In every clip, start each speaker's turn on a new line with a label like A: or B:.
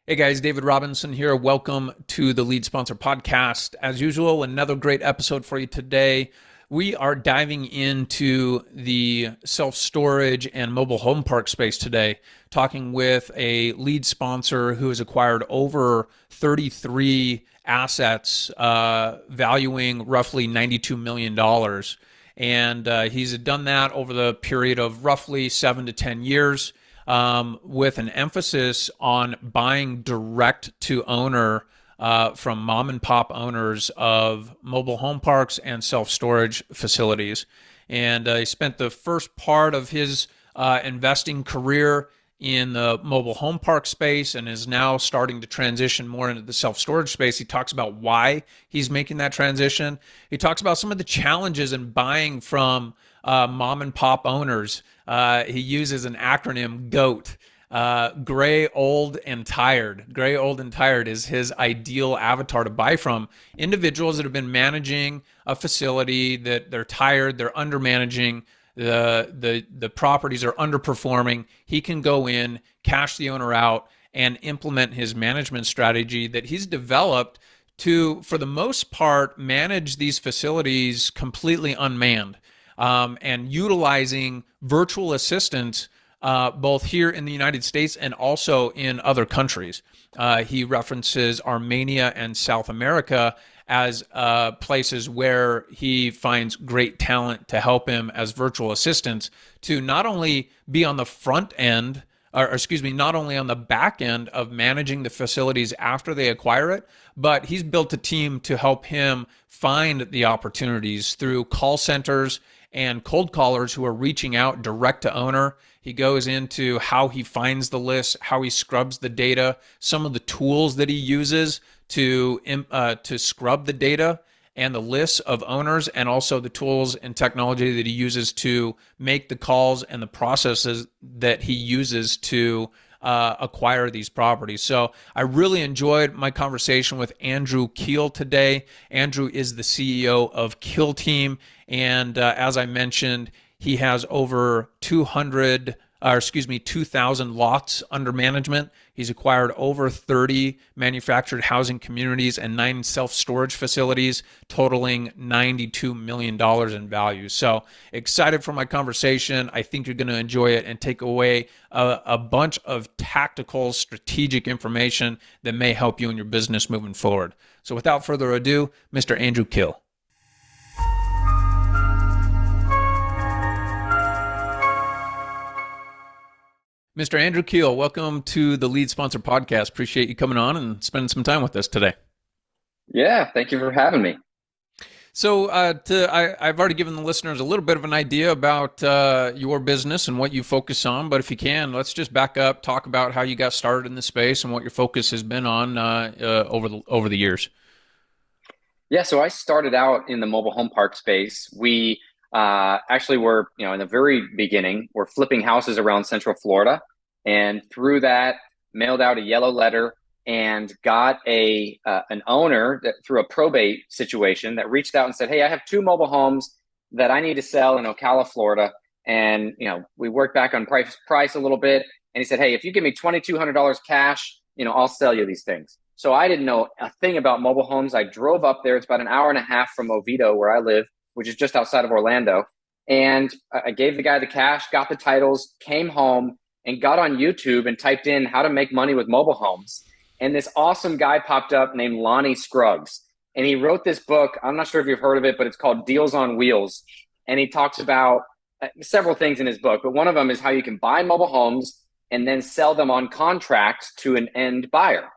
A: Hey guys, David Robinson here. Welcome to the Lead Sponsor Podcast. As usual, another great episode for you today. We are diving into the self-storage and mobile home park space today, talking with a lead sponsor who has acquired over 33 assets, valuing roughly $92 million. And he's done that over the period of roughly 7 to 10 years with an emphasis on buying direct to owner from mom and pop owners of mobile home parks and self storage facilities. And he spent the first part of his investing career in the mobile home park space and is now starting to transition more into the self-storage space. He talks about why he's making that transition. He talks about some of the challenges in buying from mom and pop owners. He uses an acronym GOAT. Gray, old, and tired. Gray, old, and tired is his ideal avatar to buy from. Individuals that have been managing a facility, that they're tired, they're under managing, the properties are underperforming. He can go in, cash the owner out, and implement his management strategy that he's developed to, for the most part, manage these facilities completely unmanned, and utilizing virtual assistants both here in the United States and also in other countries. He references Armenia and South America as places where he finds great talent to help him as virtual assistants to not only be on the front end, or excuse me, not only on the back end of managing the facilities after they acquire it, but he's built a team to help him find the opportunities through call centers and cold callers who are reaching out direct to owner. He goes into how he finds the list, how he scrubs the data, some of the tools that he uses to scrub the data and the lists of owners, and also the tools and technology that he uses to make the calls and the processes that he uses to acquire these properties. So I really enjoyed my conversation with Andrew Keel today. Andrew is the CEO of Keel Team, and as I mentioned, he has over 2,000 lots under management. He's acquired over 30 manufactured housing communities and 9 self-storage facilities, totaling $92 million in value. So excited for my conversation. I think you're going to enjoy it and take away a bunch of tactical, strategic information that may help you in your business moving forward. So without further ado, Mr. Andrew Keel. Mr. Andrew Keel, welcome to the Lead Sponsor Podcast. Appreciate you coming on and spending some time with us today.
B: Yeah, thank you for having me.
A: So I've already given the listeners a little bit of an idea about your business and what you focus on, but if you can, let's just back up, talk about how you got started in the space and what your focus has been on over the years.
B: Yeah, so I started out in the mobile home park space. We actually were, in the very beginning, we're flipping houses around Central Florida, and through that, mailed out a yellow letter and got an owner that through a probate situation that reached out and said, "Hey, I have 2 mobile homes that I need to sell in Ocala, Florida." And we worked back on price a little bit, and he said, "Hey, if you give me $2,200 cash, I'll sell you these things." So I didn't know a thing about mobile homes. I drove up there. It's about an hour and a half from Oviedo, where I live, which is just outside of Orlando. And I gave the guy the cash, got the titles, came home, and got on YouTube and typed in how to make money with mobile homes. And this awesome guy popped up named Lonnie Scruggs. And he wrote this book. I'm not sure if you've heard of it, but it's called Deals on Wheels. And he talks about several things in his book, but one of them is how you can buy mobile homes and then sell them on contract to an end buyer.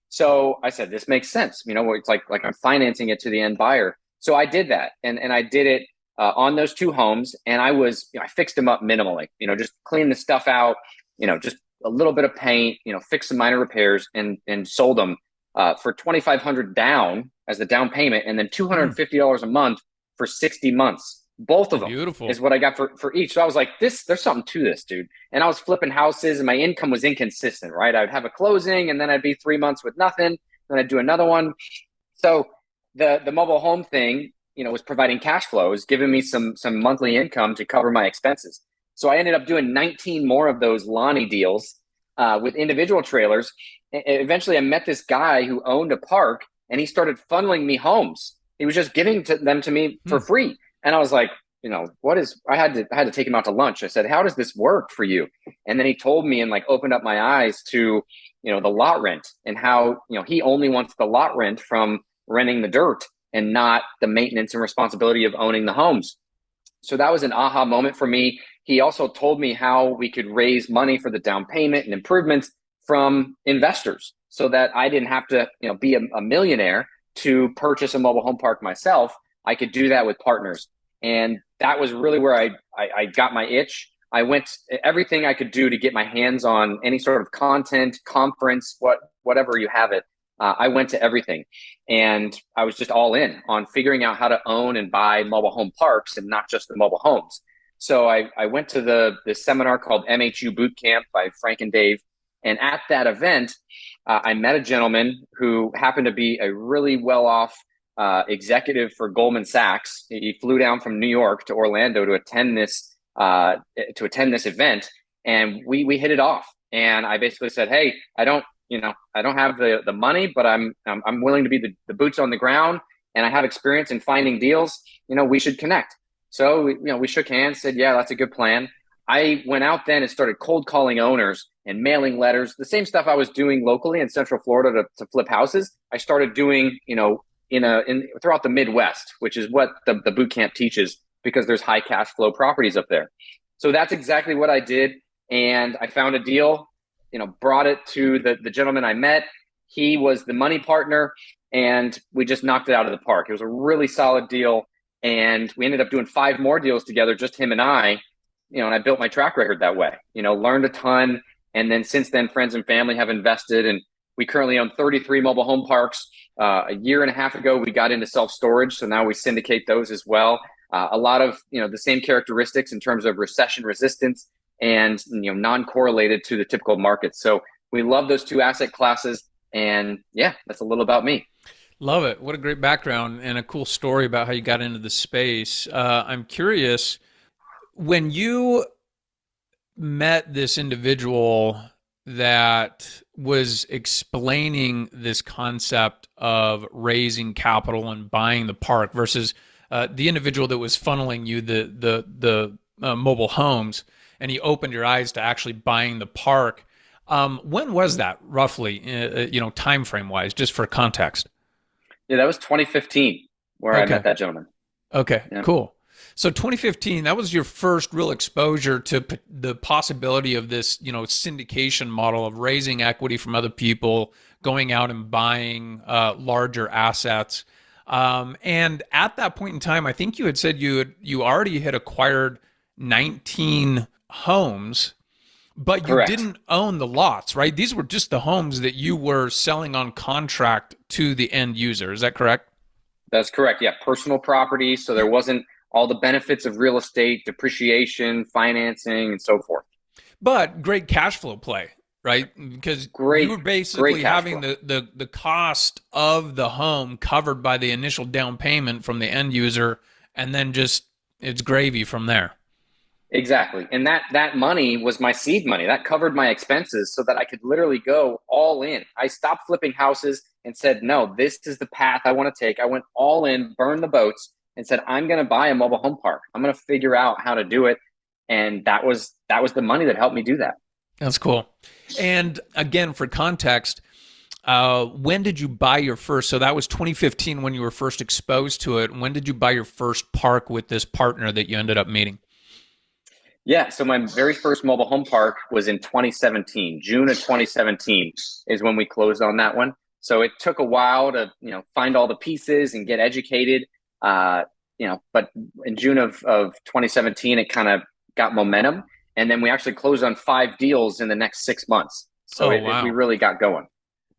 B: So I said, this makes sense. It's like I'm financing it to the end buyer. So I did that, and I did it on those 2 homes, and I fixed them up minimally, just clean the stuff out, just a little bit of paint, fix some minor repairs, and sold them for $2,500 down as the down payment, and then $250 a month for 60 months. Both of them
A: Beautiful
B: is what I got for each. So I was like, there's something to this, dude. And I was flipping houses, and my income was inconsistent, right? I would have a closing, and then I'd be 3 months with nothing, then I'd do another one. So the mobile home thing, was providing cash flows, giving me some monthly income to cover my expenses. So I ended up doing 19 more of those Lonnie deals with individual trailers. eventually I met this guy who owned a park, and he started funneling me homes. He was just giving them to me for
A: Hmm.
B: free. And I was like, what is, I had to take him out to lunch. I said, how does this work for you? And then he told me and like opened up my eyes to, the lot rent and how, he only wants the lot rent from renting the dirt and not the maintenance and responsibility of owning the homes. So that was an aha moment for me. He also told me how we could raise money for the down payment and improvements from investors so that I didn't have to, be a millionaire to purchase a mobile home park myself. I could do that with partners. And that was really where I got my itch. I went everything I could do to get my hands on any sort of content, conference, whatever you have it. I went to everything, and I was just all in on figuring out how to own and buy mobile home parks and not just the mobile homes. So I went to this seminar called MHU Boot Camp by Frank and Dave. And at that event, I met a gentleman who happened to be a really well off executive for Goldman Sachs. He flew down from New York to Orlando to attend this event, and we hit it off. And I basically said, "Hey, I don't have the money, but I'm willing to be the boots on the ground, and I have experience in finding deals. We should connect." So we shook hands, said, "Yeah, that's a good plan." I went out then and started cold calling owners and mailing letters, the same stuff I was doing locally in Central Florida to flip houses. I started doing, throughout the Midwest, which is what the boot camp teaches, because there's high cash flow properties up there. So that's exactly what I did. And I found a deal, brought it to the gentleman I met. He was the money partner, and we just knocked it out of the park. It was a really solid deal. And we ended up doing 5 more deals together, just him and I, and I built my track record that way, learned a ton. And then since then, friends and family have invested, and we currently own 33 mobile home parks. A year and a half ago, we got into self-storage. So now we syndicate those as well. A lot of, the same characteristics in terms of recession resistance and, non-correlated to the typical market. So we love those 2 asset classes. And yeah, that's a little about me.
A: Love it. What a great background and a cool story about how you got into the space. I'm curious, when you met this individual that was explaining this concept of raising capital and buying the park versus the individual that was funneling you the mobile homes, and he opened your eyes to actually buying the park. When was that roughly? Time frame wise, just for context.
B: Yeah, that was 2015 where I met
A: Okay.
B: that gentleman.
A: Okay.
B: Yeah.
A: Cool. So 2015, that was your first real exposure to the possibility of this, syndication model of raising equity from other people, going out and buying larger assets. And at that point in time, I think you had said you already had acquired 19 homes, but you
B: Correct.
A: didn't own the lots, right? These were just the homes that you were selling on contract to the end user. Is that correct?
B: That's correct. Yeah, personal property. So there wasn't all the benefits of real estate, depreciation, financing, and so forth.
A: But great cash flow play, right? Because you
B: Great,
A: were
B: great
A: basically
B: cash
A: having
B: flow.
A: the cost of the home covered by the initial down payment from the end user, and then just it's gravy from there.
B: Exactly. And that money was my seed money. That covered my expenses so that I could literally go all in. I stopped flipping houses and said, "No, this is the path I want to take." I went all in, burned the boats, and said, "I'm going to buy a mobile home park. I'm going to figure out how to do it." And that was the money that helped me do that.
A: That's cool. And again, for context, when did you buy your first? So that was 2015 when you were first exposed to it. When did you buy your first park with this partner that you ended up meeting?
B: Yeah, so my very first mobile home park was in 2017. June of 2017 is when we closed on that one. So it took a while to, find all the pieces and get educated. But in June of 2017, it kind of got momentum. And then we actually closed on 5 deals in the next 6 months. So
A: Oh,
B: we
A: wow.
B: really got going.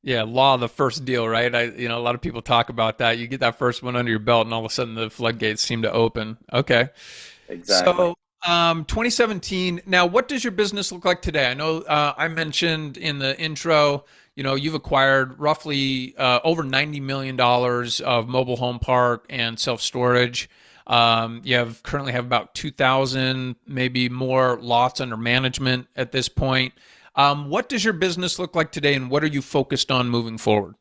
A: Yeah, law of the first deal, right? A lot of people talk about that. You get that first one under your belt, and all of a sudden the floodgates seem to open. Okay.
B: Exactly.
A: So, 2017. Now, what does your business look like today? I know I mentioned in the intro, you've acquired roughly over $90 million of mobile home park and self storage. You currently have about 2,000, maybe more lots under management at this point. What does your business look like today, and what are you focused on moving forward?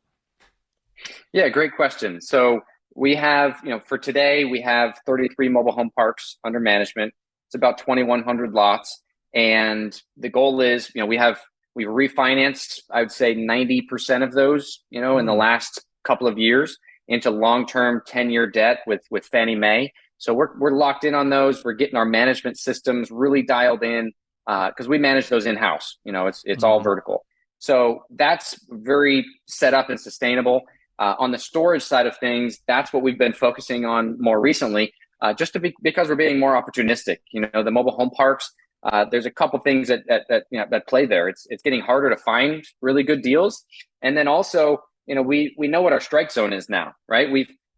B: Yeah, great question. So we have, for today, we have 33 mobile home parks under management. It's about 2,100 lots. And the goal is, we've refinanced, I would say 90% of those, in the
A: Hmm.
B: last couple of years into long-term 10-year debt with Fannie Mae. So we're locked in on those. We're getting our management systems really dialed in because we manage those in-house. It's all
A: Hmm.
B: vertical. So that's very set up and sustainable. On the storage side of things, that's what we've been focusing on more recently, because we're being more opportunistic. The mobile home parks. There's a couple things that play there. It's getting harder to find really good deals, and then also, we know what our strike zone is now, right?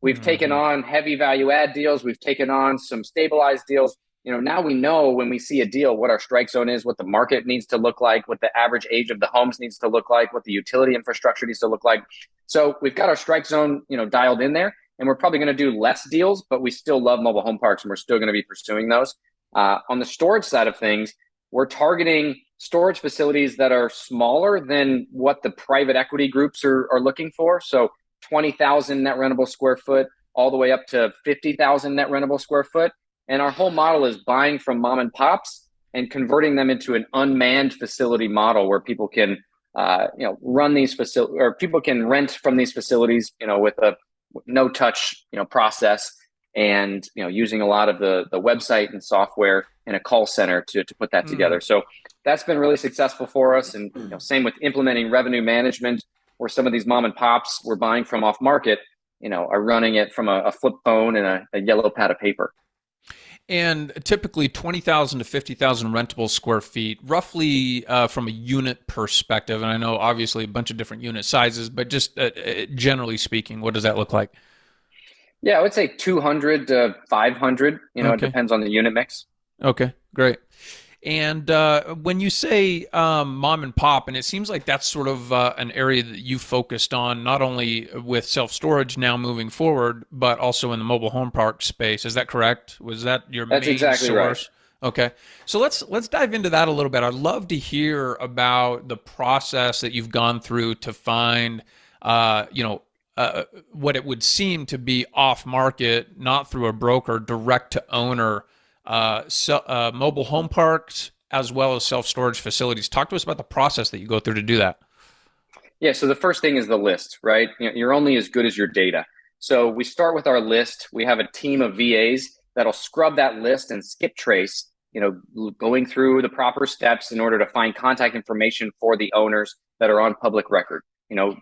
B: We've taken
A: Hmm.
B: on heavy value add deals. We've taken on some stabilized deals. Now we know when we see a deal what our strike zone is, what the market needs to look like, what the average age of the homes needs to look like, what the utility infrastructure needs to look like. So we've got our strike zone, dialed in there, and we're probably going to do less deals, but we still love mobile home parks, and we're still going to be pursuing those. On the storage side of things, we're targeting storage facilities that are smaller than what the private equity groups are looking for. So 20,000 net rentable square foot, all the way up to 50,000 net rentable square foot. And our whole model is buying from mom and pops and converting them into an unmanned facility model where people can run these facilities, or people can rent from these facilities, with a no touch, process, and using a lot of the website and software and a call center to put that
A: Hmm.
B: together. So that's been really successful for us. And same with implementing revenue management, where some of these mom and pops we're buying from off market, are running it from a flip phone and a yellow pad of paper.
A: And typically 20,000 to 50,000 rentable square feet, roughly from a unit perspective. And I know obviously a bunch of different unit sizes, but just generally speaking, what does that look like?
B: Yeah, I would say 200 to 500. It
A: Okay.
B: depends on the unit mix.
A: Okay. Great. And when you say mom and pop, and it seems like that's sort of an area that you focused on, not only with self storage now moving forward, but also in the mobile home park space. Is that correct? Was that your
B: That's
A: main
B: exactly right.
A: source? Okay, so let's dive into that a little bit. I'd love to hear about the process that you've gone through to find, uh, you know, what it would seem to be off market, not through a broker, direct to owner mobile home parks as well as self storage facilities. Talk to us about the process that you go through to do that.
B: Yeah, so the first thing is the list, right? You're only as good as your data. So we start with our list. We have a team of VAs that'll scrub that list and skip trace, going through the proper steps in order to find contact information for the owners that are on public record,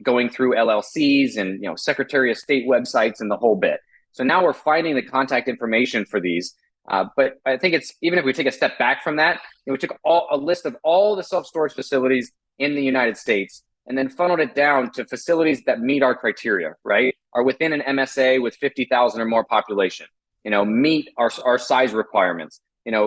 B: going through LLCs and, Secretary of State websites and the whole bit. So now we're finding the contact information for these. But I think it's, even if we take a step back from that, we took a list of all the self storage facilities in the United States and then funneled it down to facilities that meet our criteria, right? Are within an MSA with 50,000 or more population, meet our size requirements.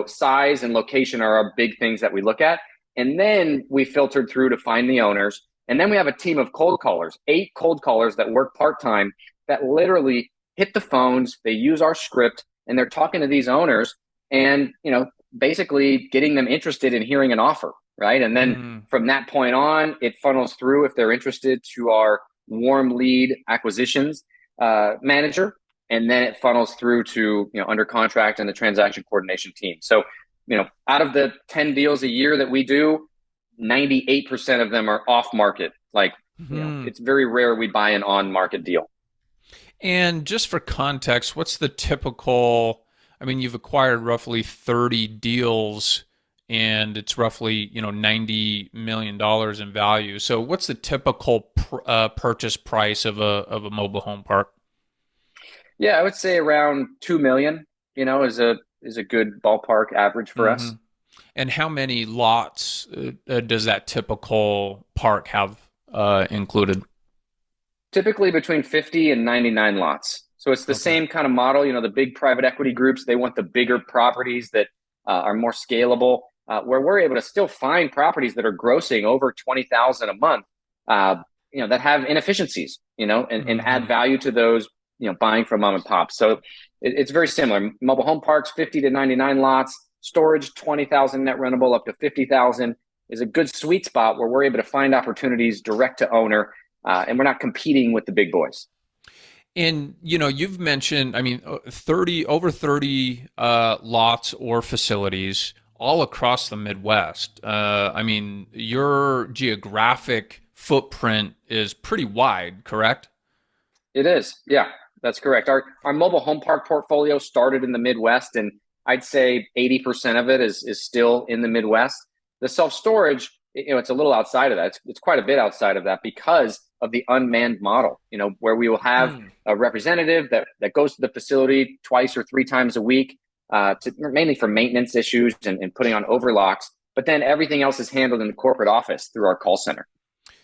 B: Size and location are our big things that we look at. And then we filtered through to find the owners. And then we have a team of cold callers, 8 cold callers that work part time, that literally hit the phones. They use our script and they're talking to these owners and, basically getting them interested in hearing an offer, right? And then
A: Mm.
B: from that point on, it funnels through, if they're interested, to our warm lead acquisitions manager, and then it funnels through to under contract and the transaction coordination team. So out of the 10 deals a year that we do, 98% of them are off market. Like,
A: Hmm.
B: it's very rare we buy an on market deal.
A: And just for context, what's the typical? I mean, you've acquired roughly 30 deals, and it's roughly $90 million in value. So, what's the typical purchase price of a mobile home park?
B: Yeah, I would say around 2 million, is a good ballpark average for
A: Hmm.
B: us.
A: And how many lots does that typical park have included?
B: Typically between 50 and 99 lots. So it's the
A: Okay.
B: same kind of model. The big private equity groups, they want the bigger properties that are more scalable, where we're able to still find properties that are grossing over 20,000 a month, uh, that have inefficiencies, and add
A: Hmm.
B: value to those, buying from mom and pop. So it's very similar. Mobile home parks, 50 to 99 lots, storage, 20,000 net rentable up to 50,000. is a good sweet spot where we're able to find opportunities direct to owner, and we're not competing with the big boys.
A: And you've mentioned, I mean, 30 over 30 lots or facilities all across the Midwest. I mean, your geographic footprint is pretty wide, correct?
B: It is. Yeah, that's correct. Our mobile home park portfolio started in the Midwest, and I'd say 80% of it is still in the Midwest. The self-storage, it's a little outside of that. It's quite a bit outside of that because of the unmanned model, where we will have
A: Mm.
B: a representative that goes to the facility twice or three times a week, mainly for maintenance issues and putting on overlocks. But then everything else is handled in the corporate office through our call center.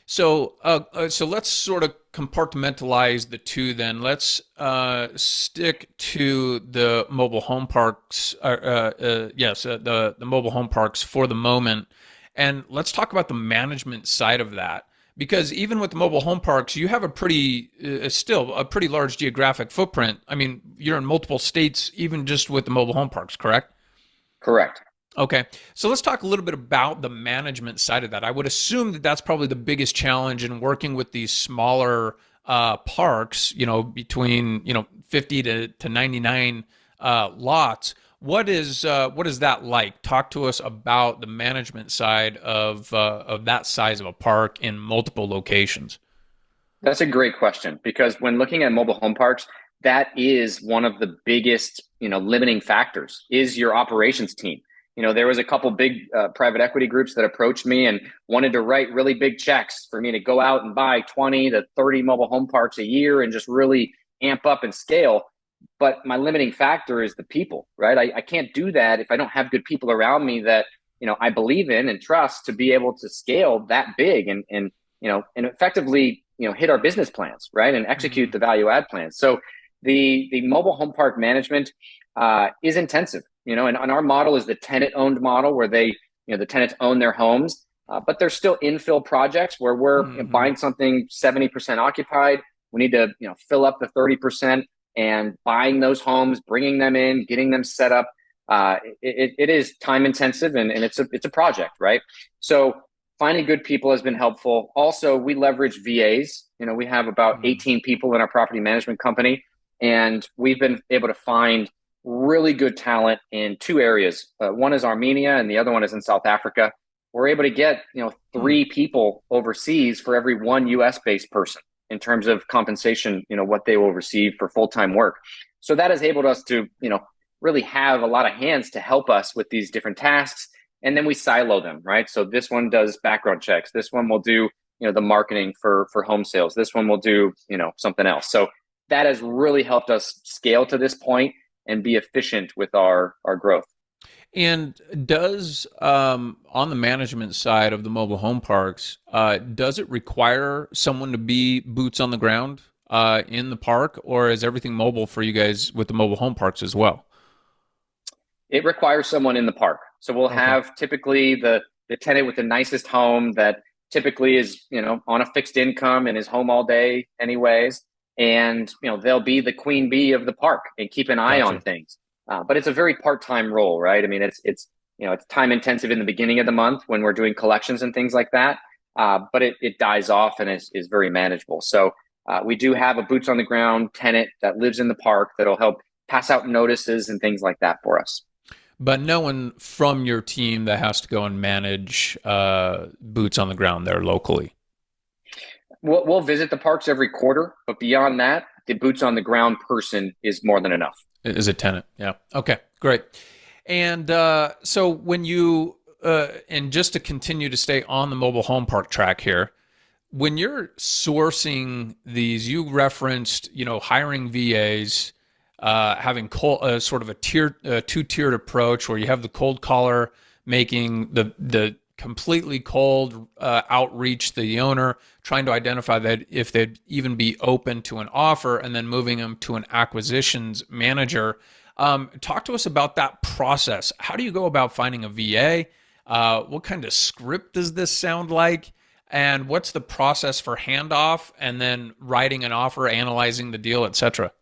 A: So let's sort of compartmentalize the two. Then let's stick to the mobile home parks. Yes, the mobile home parks for the moment, and let's talk about the management side of that. Because even with the mobile home parks, you have a still a pretty large geographic footprint. I mean, you're in multiple states, even just with the mobile home parks, correct?
B: Correct.
A: Okay. So let's talk a little bit about the management side of that. I would assume that that's probably the biggest challenge in working with these smaller parks, between, 50 to 99 lots. What is that like? Talk to us about the management side of that size of a park in multiple locations.
B: That's a great question because when looking at mobile home parks, that is one of the biggest, limiting factors is your operations team. There was a couple big private equity groups that approached me and wanted to write really big checks for me to go out and buy 20 to 30 mobile home parks a year and just really amp up and scale. But my limiting factor is the people, right? I can't do that if I don't have good people around me that, I believe in and trust to be able to scale that big and effectively, hit our business plans, right? And execute
A: Mm-hmm.
B: the value add plans. So the mobile home park management is intensive, and our model is the tenant owned model where the tenants own their homes, but there's still infill projects where we're
A: Mm-hmm.
B: buying something 70% occupied. We need to, fill up the 30% and buying those homes, bringing them in, getting them set up. It is time intensive and it's a project, right? So finding good people has been helpful. Also, we leverage VAs. We have about
A: Mm-hmm.
B: 18 people in our property management company, and we've been able to find really good talent in two areas. One is Armenia, and the other one is in South Africa. We're able to get
A: Hmm.
B: three people overseas for every one U.S. based person in terms of compensation. What they will receive for full time work. So that has enabled us to really have a lot of hands to help us with these different tasks, and then we silo them, right? So this one does background checks. This one will do the marketing for home sales. This one will do something else. So that has really helped us scale to this point and be efficient with our growth.
A: And does on the management side of the mobile home parks, does it require someone to be boots on the ground in the park, or is everything mobile for you guys with the mobile home parks as well?
B: It requires someone in the park. So we'll
A: Okay,
B: have typically the tenant with the nicest home that typically is on a fixed income and is home all day anyways, and they'll be the queen bee of the park and keep an eye on
A: gotcha.
B: things. But it's a very part-time role, right? I mean, it's time intensive in the beginning of the month when we're doing collections and things like that. But it dies off and is very manageable. So we do have a boots on the ground tenant that lives in the park that'll help pass out notices and things like that for us.
A: But no one from your team that has to go and manage boots on the ground there locally.
B: We'll visit the parks every quarter, but beyond that, the boots on the ground person is more than enough.
A: Is a tenant. Yeah. Okay. Great. And so when you and just to continue to stay on the mobile home park track here, when you're sourcing these, you referenced, hiring VAs, having sort of a two-tiered approach where you have the cold caller making the completely cold outreach to the owner, trying to identify that if they'd even be open to an offer, and then moving them to an acquisitions manager. Talk to us about that process. How do you go about finding a VA? What kind of script does this sound like? And what's the process for handoff and then writing an offer, analyzing the deal, etc.?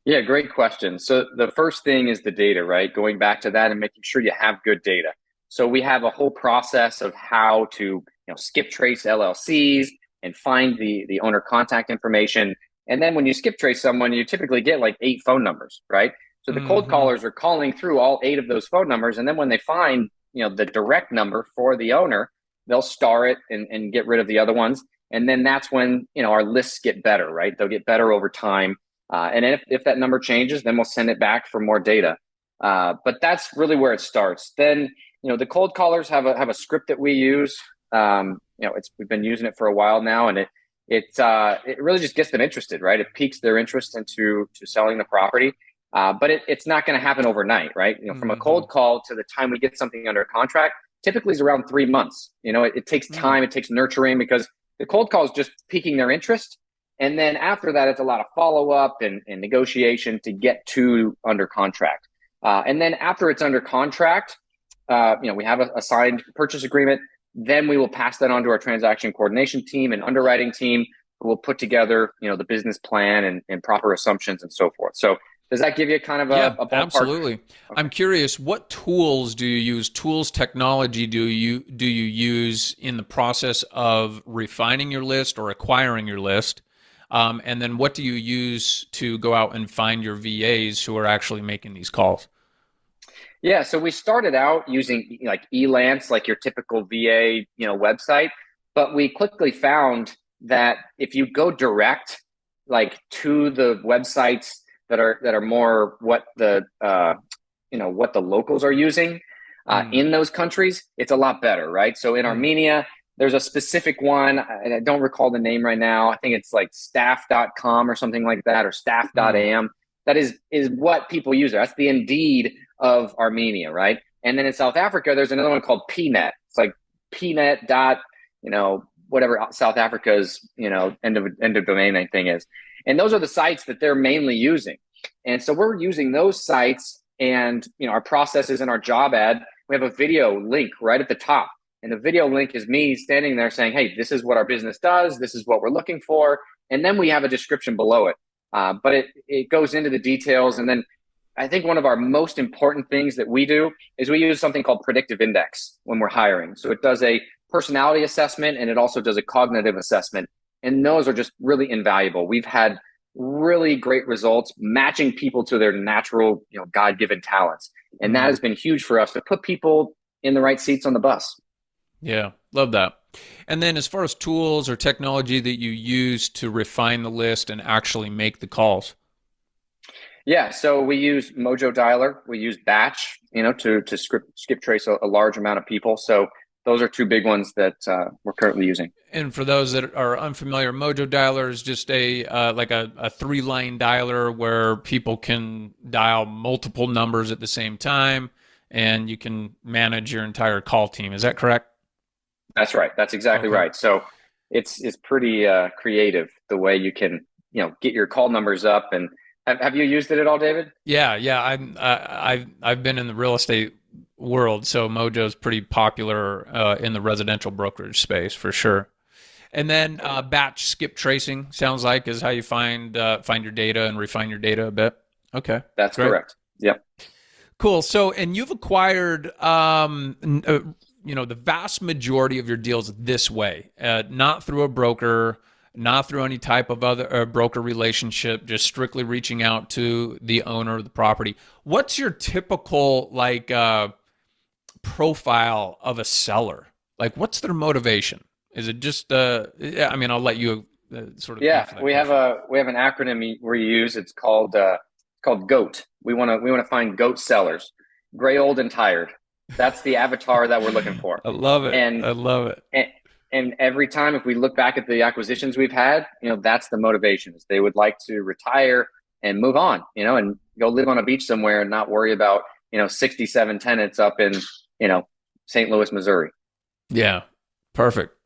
B: Yeah, great question. So the first thing is the data, right? Going back to that and making sure you have good data. So we have a whole process of how to, skip trace LLCs and find the owner contact information. And then when you skip trace someone, you typically get like 8 phone numbers, right? So the cold
A: Mm-hmm.
B: callers are calling through all 8 of those phone numbers, and then when they find, the direct number for the owner, they'll star it and get rid of the other ones. And then that's when, our lists get better, right? They'll get better over time. And if that number changes, then we'll send it back for more data. But that's really where it starts. Then, the cold callers have a script that we use. We've been using it for a while now, and it really just gets them interested, right? It piques their interest into selling the property. But it's not going to happen overnight, right? From a
A: Mm-hmm.
B: cold call to the time we get something under contract, typically is around 3 months. It takes
A: Mm.
B: time, it takes nurturing, because the cold call is just piquing their interest. And then after that, it's a lot of follow up and negotiation to get to under contract. And then after it's under contract, we have a signed purchase agreement. Then we will pass that on to our transaction coordination team and underwriting team, who will put together, the business plan and proper assumptions and so forth. So does that give you kind of
A: Yeah,
B: a ballpark?
A: absolutely.
B: Okay.
A: I'm curious, what tools do you use? Tools, technology do you use in the process of refining your list or acquiring your list? And then what do you use to go out and find your VAs who are actually making these calls?
B: Yeah, so we started out using like Elance, like your typical VA, website, but we quickly found that if you go direct, like to the websites that are more what what the locals are using
A: Mm,
B: in those countries, it's a lot better, right? So in
A: mm,
B: Armenia, there's a specific one, and I don't recall the name right now. I think it's like staff.com or something like that, or
A: mm,
B: staff.am. That is what people use. That's the Indeed of Armenia, right? And then in South Africa, there's another one called PNet. It's like PNet dot, whatever South Africa's, end of domain thing is. And those are the sites that they're mainly using. And so we're using those sites, and our processes in our job ad. We have a video link right at the top. And the video link is me standing there saying, hey, this is what our business does. This is what we're looking for. And then we have a description below it. But it goes into the details. And then I think one of our most important things that we do is we use something called predictive index when we're hiring. So it does a personality assessment, and it also does a cognitive assessment. And those are just really invaluable. We've had really great results matching people to their natural, God-given talents. And that
A: mm.
B: has been huge for us to put people in the right seats on the bus.
A: Yeah, love that. And then as far as tools or technology that you use to refine the list and actually make the calls.
B: Yeah, so we use Mojo Dialer. We use Batch, to skip trace a large amount of people. So those are two big ones that we're currently using.
A: And for those that are unfamiliar, Mojo Dialer is just a like a 3-line dialer where people can dial multiple numbers at the same time, and you can manage your entire call team. Is that correct?
B: That's right. That's exactly
A: Okay.
B: right. So it's pretty creative the way you can get your call numbers up. And have you used it at all, David?
A: Yeah, yeah. I've been in the real estate world, so Mojo's pretty popular in the residential brokerage space for sure. And then batch skip tracing sounds like is how you find your data and refine your data a bit. Okay,
B: That's
A: great,
B: correct. Yep.
A: cool. So, and you've acquired, the vast majority of your deals this way, not through a broker, not through any type of other broker relationship, just strictly reaching out to the owner of the property. What's your typical profile of a seller? Like, what's their motivation? Is it just? Yeah, I mean, I'll let you sort of
B: Yeah,
A: answer that question.
B: we have an acronym we use. It's called GOAT. We want to find GOAT sellers, gray, old, and tired. That's the avatar that we're looking for.
A: I love it.
B: And
A: I love it.
B: and, and every time, if we look back at the acquisitions we've had, that's the motivation, is they would like to retire and move on, and go live on a beach somewhere and not worry about 67 tenants up in you know St. Louis, Missouri.
A: Yeah, perfect.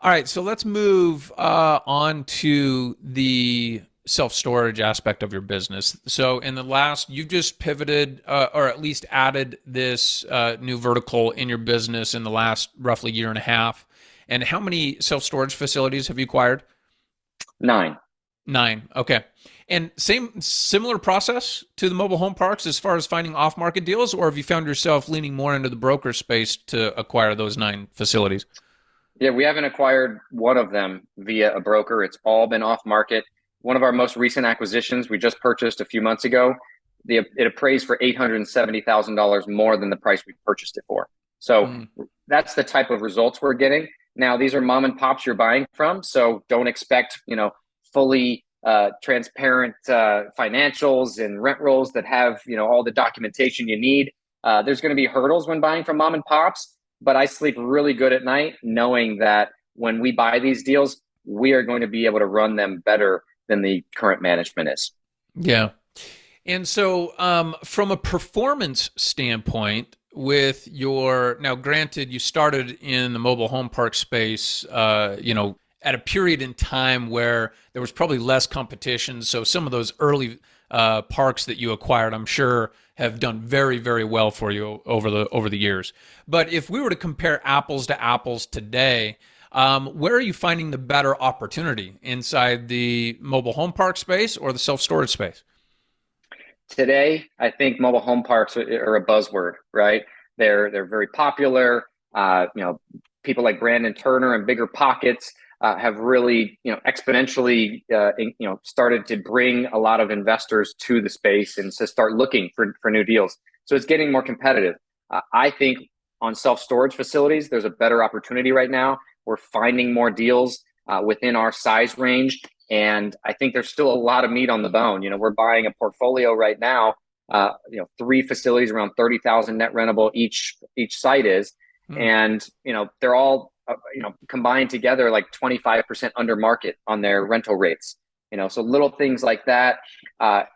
A: All right, so let's move on to the self storage aspect of your business. So, in the last, you've just pivoted or at least added this new vertical in your business in the last roughly year and a half. And how many self storage facilities have you acquired?
B: 9.
A: 9. Okay. And similar process to the mobile home parks as far as finding off market deals, or have you found yourself leaning more into the broker space to acquire those 9 facilities?
B: Yeah, we haven't acquired one of them via a broker. It's all been off market. One of our most recent acquisitions we just purchased a few months ago, it appraised for $870,000 more than the price we purchased it for. So
A: Mm,
B: that's the type of results we're getting. Now, these are mom and pops you're buying from, so don't expect, fully transparent financials and rent rolls that have, all the documentation you need. There's going to be hurdles when buying from mom and pops, but I sleep really good at night knowing that when we buy these deals, we are going to be able to run them better than the current management is.
A: yeah. And so, from a performance standpoint, with your now, granted, you started in the mobile home park space, at a period in time where there was probably less competition. So, some of those early parks that you acquired, I'm sure, have done very, very well for you over the years. But if we were to compare apples to apples today, where are you finding the better opportunity inside the mobile home park space or the self storage space?
B: Today, I think mobile home parks are a buzzword, right? They're very popular. People like Brandon Turner and Bigger Pockets have really, exponentially, started to bring a lot of investors to the space and to start looking for new deals. So it's getting more competitive. I think on self storage facilities, there's a better opportunity right now. We're finding more deals within our size range, and I think there's still a lot of meat on the bone. We're buying a portfolio right now, 3 facilities around 30,000 net rentable each site is.
A: Hmm.
B: And, they're all, combined together like 25% under market on their rental rates. So little things like that. I'll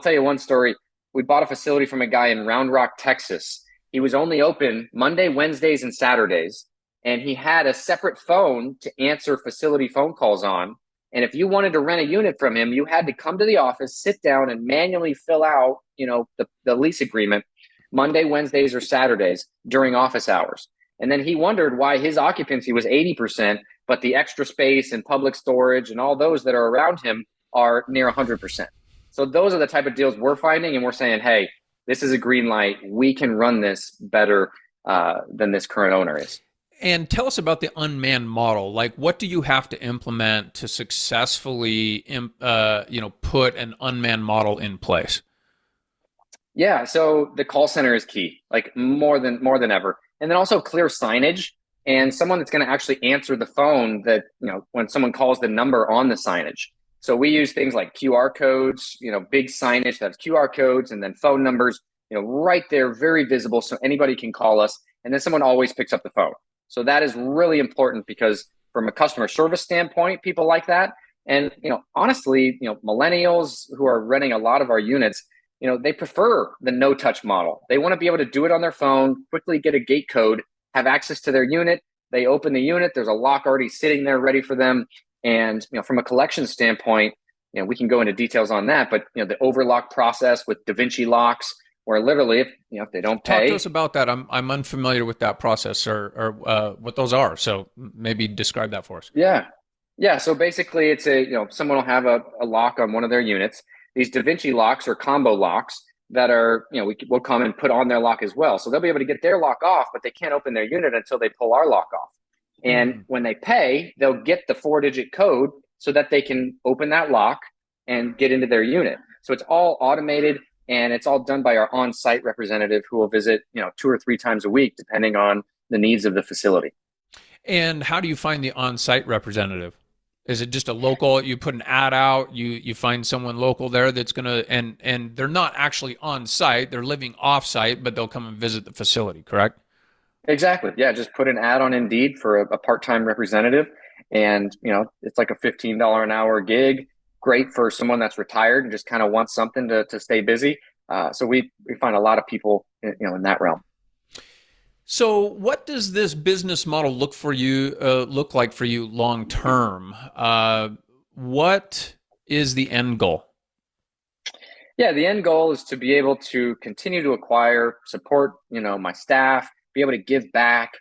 B: tell you one story. We bought a facility from a guy in Round Rock, Texas. He was only open Monday, Wednesdays, and Saturdays. And he had a separate phone to answer facility phone calls on. And if you wanted to rent a unit from him, you had to come to the office, sit down, and manually fill out, the lease agreement Monday, Wednesdays, or Saturdays during office hours. And then he wondered why his occupancy was 80%, but the extra space and public storage and all those that are around him are near 100%. So those are the type of deals we're finding, and we're saying, hey, this is a green light. We can run this better than this current owner is.
A: And tell us about the unmanned model. Like, what do you have to implement to successfully, put an unmanned model in place?
B: Yeah, so the call center is key, like more than ever. And then also clear signage and someone that's going to actually answer the phone that, when someone calls the number on the signage. So we use things like QR codes, big signage that has QR codes and then phone numbers, right there, very visible so anybody can call us and then someone always picks up the phone. So that is really important because from a customer service standpoint, people like that. And, honestly, millennials who are renting a lot of our units, they prefer the no touch model. They want to be able to do it on their phone, quickly get a gate code, have access to their unit. They open the unit, there's a lock already sitting there ready for them. And, from a collection standpoint, we can go into details on that, but, the overlock process with Da Vinci locks, where literally if they don't
A: Talk to us
B: pay.
A: about that. I'm unfamiliar with that process or what those are. So maybe describe that for us.
B: Yeah. Yeah. So basically it's someone will have a lock on one of their units. These Da Vinci locks or combo locks that are, we'll come and put on their lock as well. So they'll be able to get their lock off, but they can't open their unit until they pull our lock off. And
A: Hmm.
B: when they pay, they'll get the 4-digit code so that they can open that lock and get into their unit. So it's all automated and it's all done by our on-site representative who will visit, 2 or 3 times a week, depending on the needs of the facility.
A: And how do you find the on-site representative? Is it just a local? You put an ad out. You find someone local there that's gonna and they're not actually on site. They're living off site, but they'll come and visit the facility. Correct?
B: Exactly. Yeah, just put an ad on Indeed for a part-time representative, and it's like a $15 an hour gig. Great for someone that's retired and just kind of wants something to stay busy. So we find a lot of people in that realm.
A: So, what does this business model look like for you long term? What is the end goal?
B: Yeah, the end goal is to be able to continue to acquire, support, my staff, be able to give back.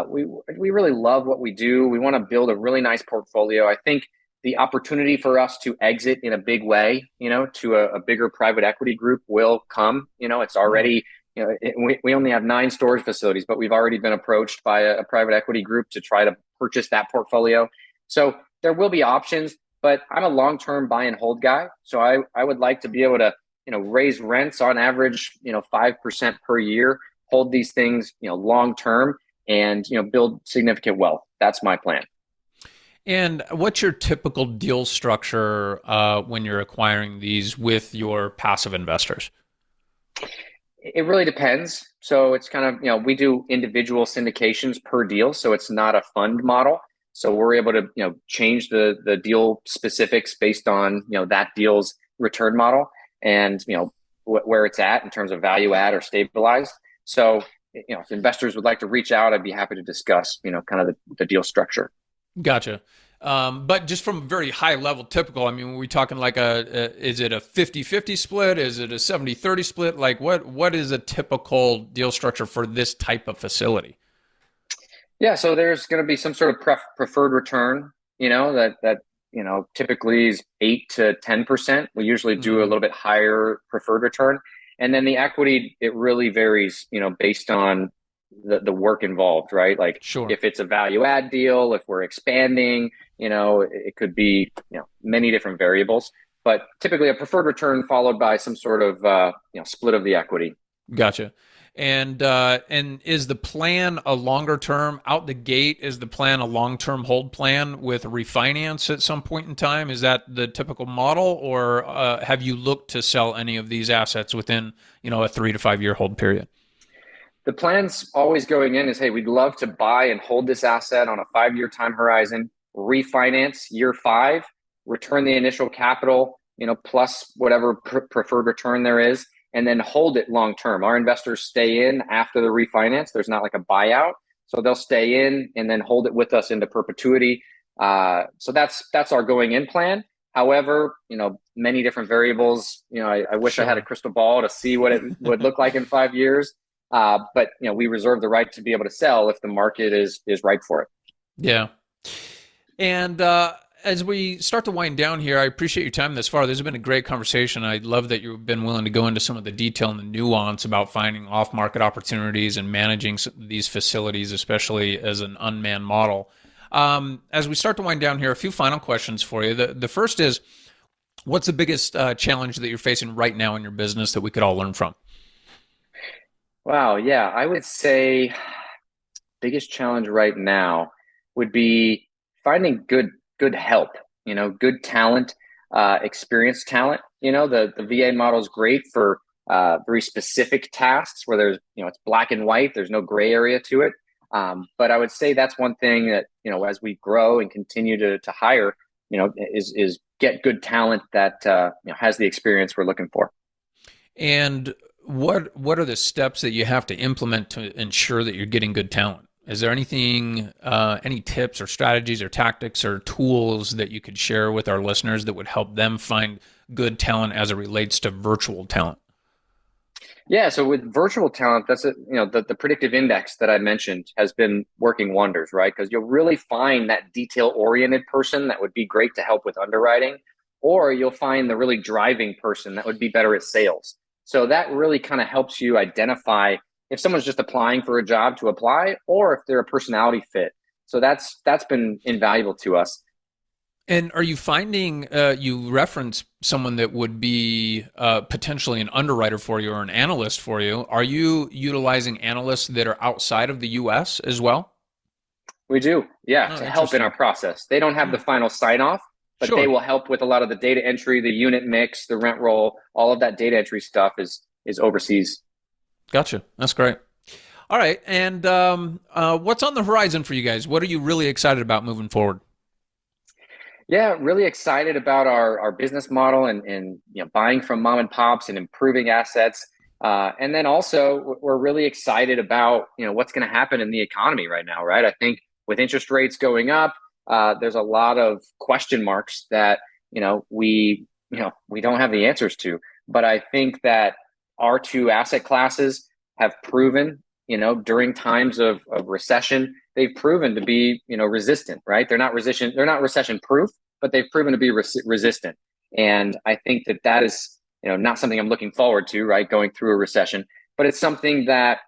B: We really love what we do. We want to build a really nice portfolio. I think the opportunity for us to exit in a big way, to a bigger private equity group will come. It's
A: Hmm.
B: already, we only have 9 storage facilities, but we've already been approached by a private equity group to try to purchase that portfolio. So there will be options, but I'm a long-term buy and hold guy. So I would like to be able to, raise rents on average, 5% per year, hold these things, long term, and build significant wealth. That's my plan.
A: And what's your typical deal structure when you're acquiring these with your passive investors?
B: It really depends. So it's kind of, we do individual syndications per deal. So it's not a fund model. So we're able to, change the deal specifics based on, that deal's return model and, where it's at in terms of value add or stabilized. So, if investors would like to reach out, I'd be happy to discuss, kind of the deal structure.
A: Gotcha. But just from a very high level, typical, I mean, were we talking like is it a 50-50 split? Is it a 70-30 split? Like what is a typical deal structure for this type of facility?
B: Yeah, so there's going to be some sort of preferred return, that typically is 8 to 10%. We usually do a
A: Hmm.
B: little bit higher preferred return, and then the equity it really varies, based on the work involved, right? Like
A: Sure.
B: if it's a value add deal, if we're expanding, it could be many different variables, but typically a preferred return followed by some sort of split of the equity.
A: Gotcha. And is the plan a longer term out the gate? Is the plan a long term hold plan with refinance at some point in time? Is that the typical model, or have you looked to sell any of these assets within a 3 to 5 year hold period?
B: The plan's always going in is, hey, we'd love to buy and hold this asset on a 5 year time horizon, refinance year 5, return the initial capital, plus whatever preferred return there is, and then hold it long term. Our investors stay in after the refinance. There's not like a buyout, so they'll stay in and then hold it with us into perpetuity. So that's our going in plan. However, many different variables. I wish I had a
A: Sure.
B: crystal ball to see what it would look like in 5 years. But we reserve the right to be able to sell if the market is ripe for it.
A: Yeah. And as we start to wind down here, I appreciate your time this far. This has been a great conversation. I love that you've been willing to go into some of the detail and the nuance about finding off market opportunities and managing these facilities, especially as an unmanned model. As we start to wind down here, a few final questions for you. The first is, what's the biggest challenge that you're facing right now in your business that we could all learn from?
B: Wow, yeah, I would say biggest challenge right now would be finding good help, good talent, experienced talent. The VA model is great for very specific tasks where there's, it's black and white, there's no gray area to it. But I would say that's one thing that, as we grow and continue to hire, is get good talent that has the experience we're looking for.
A: And what are the steps that you have to implement to ensure that you're getting good talent? Is there anything, any tips or strategies or tactics or tools that you could share with our listeners that would help them find good talent as it relates to virtual talent?
B: Yeah, so with virtual talent, that's it. The predictive index that I mentioned has been working wonders, right? Because you'll really find that detail-oriented person that would be great to help with underwriting, or you'll find the really driving person that would be better at sales. So that really kind of helps you identify if someone's just applying for a job to apply, or if they're a personality fit. So that's been invaluable to us.
A: And are you finding you reference someone that would be potentially an underwriter for you or an analyst for you? Are you utilizing analysts that are outside of the U.S. as well?
B: We do, yeah,
A: Oh,
B: to help in our
A: interesting.
B: process. They don't have the
A: Hmm.
B: final sign off, but they
A: Sure.
B: will help with a lot of the data entry, the unit mix, the rent roll, all of that data entry stuff is overseas.
A: Gotcha. That's great. All right. And what's on the horizon for you guys? What are you really excited about moving forward?
B: Yeah, really excited about our business model and buying from mom and pops and improving assets. And then also we're really excited about what's going to happen in the economy right now, right? I think with interest rates going up, there's a lot of question marks that we don't have the answers to. But I think that our two asset classes have proven, during times of recession, they've proven to be resistant, right? They're not recession proof, but they've proven to be resistant. And I think that that is, not something I'm looking forward to, right? Going through a recession, but it's something that,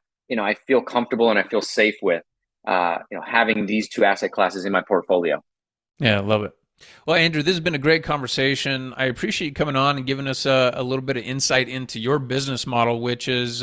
B: I feel comfortable and I feel safe with, having these two asset classes in my portfolio.
A: Yeah, I love it. Well, Andrew, this has been a great conversation. I appreciate you coming on and giving us a little bit of insight into your business model, which is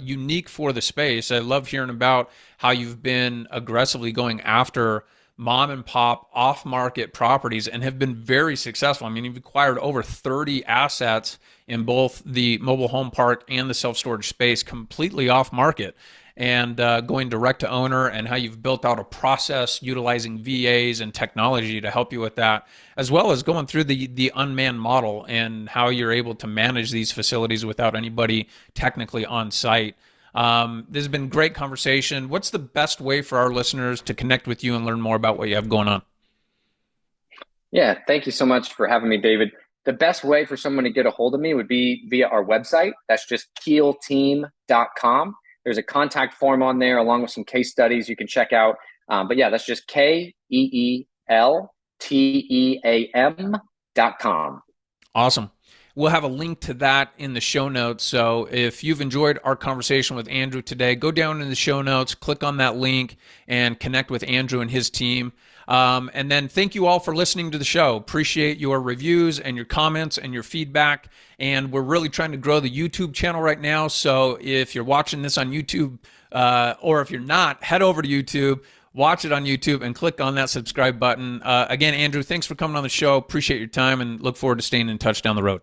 A: unique for the space. I love hearing about how you've been aggressively going after mom and pop off market properties and have been very successful. I mean, you've acquired over 30 assets in both the mobile home park and the self storage space completely off market, and going direct to owner, and how you've built out a process utilizing VAs and technology to help you with that, as well as going through the unmanned model and how you're able to manage these facilities without anybody technically on site. This has been a great conversation. What's the best way for our listeners to connect with you and learn more about what you have going on?
B: Yeah, thank you so much for having me, David. The best way for someone to get a hold of me would be via our website. That's just keelteam.com. There's a contact form on there along with some case studies you can check out. But yeah, that's just KEELTEAM.com.
A: Awesome. We'll have a link to that in the show notes. So if you've enjoyed our conversation with Andrew today, go down in the show notes, click on that link, and connect with Andrew and his team. And then thank you all for listening to the show. Appreciate your reviews and your comments and your feedback. And we're really trying to grow the YouTube channel right now. So if you're watching this on YouTube, or if you're not, head over to YouTube, watch it on YouTube, and click on that subscribe button. Again, Andrew, thanks for coming on the show. Appreciate your time and look forward to staying in touch down the road.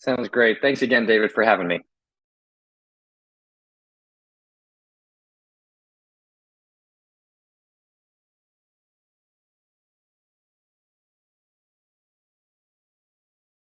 B: Sounds great. Thanks again, David, for having me.